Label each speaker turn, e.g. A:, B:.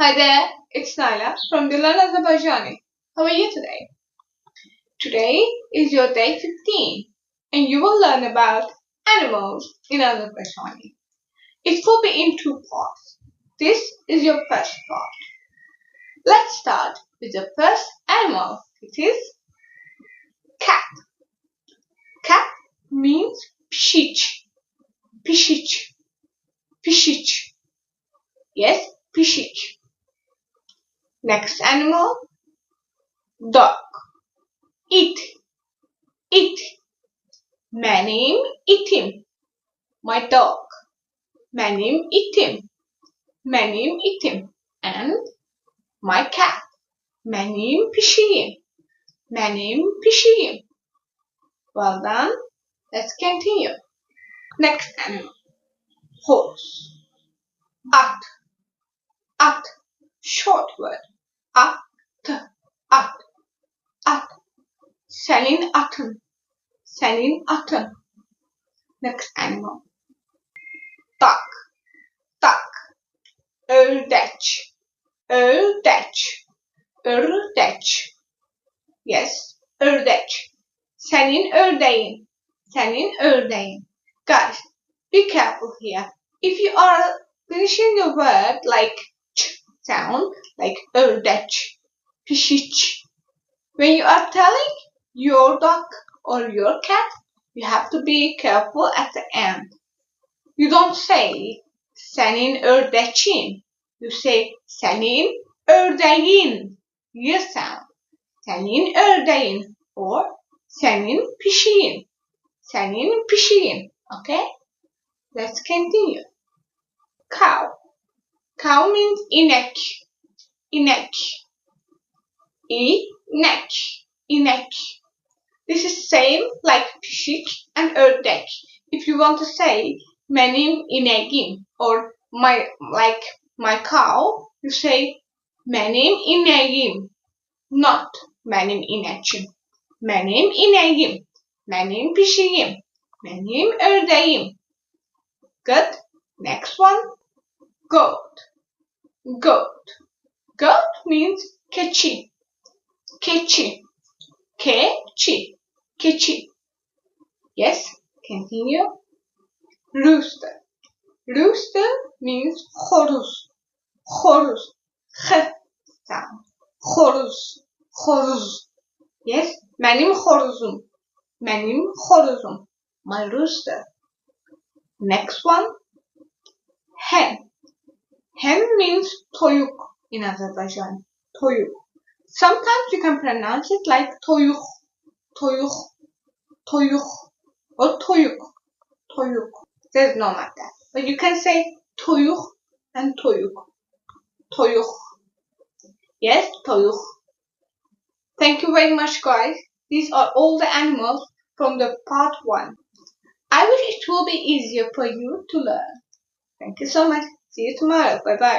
A: Hi there, it's Naila from Dilan Azerbaijani. How are you today? Today is your day 15 and you will learn about animals in Azerbaijani. It will be in two parts. This is your first part. Let's start with the first animal. It is cat. Cat means pishich. Pishich. Pishich. Yes, pishich. Next animal, dog. It. My name Itim. My dog. My name Itim. My name Itim. And my cat. My name Pishiyim. My name Pishiyim. Well done. Let's continue. Next animal. Horse. At. At. Short word. At. At. At. Senin atın. Senin atın. Next animal. Duck. Duck. Ördek. Ördek. Ördek. Yes, ördek. Senin ördeğin. Senin ördeğin. Guys, be careful here. If you are finishing the word like ch sound, like ördek, pişiç, when you are telling your dog or your cat, you have to be careful at the end. You don't say senin ördeğin. You say senin ördeğin. You sound. Senin ördeğin or senin pişiğin. Senin pişiğin. Okay? Let's continue. Cow. Cow means inek. Inek. İnek. İnek. This is same like pişik and ördek. If you want to say benim ineğim or my cow, you say benim ineğim, not benim ineçim. Benim ineğim, benim pişiğim, benim ördeğim. Good. Next one. Goat. Goat. Goat means keçi. Keçi. Keçi. Keçi. Yes. Continue. Rooster. Rooster means horuz. Horuz. H sound. Horuz. Horuz. Yes. Benim horuzum. Benim horuzum. My rooster. Next one. Hen. Hen means toyuk in Azerbaijan. Toyuk. Sometimes you can pronounce it like toyuk. Toyuk. Toyuk. Or toyuk. Toyuk. There's no matter. But you can say toyuk and toyuk. Toyuk. Yes, toyuk. Thank you very much, guys. These are all the animals from the part 1. I wish it will be easier for you to learn. Thank you so much. See you tomorrow. Bye-bye.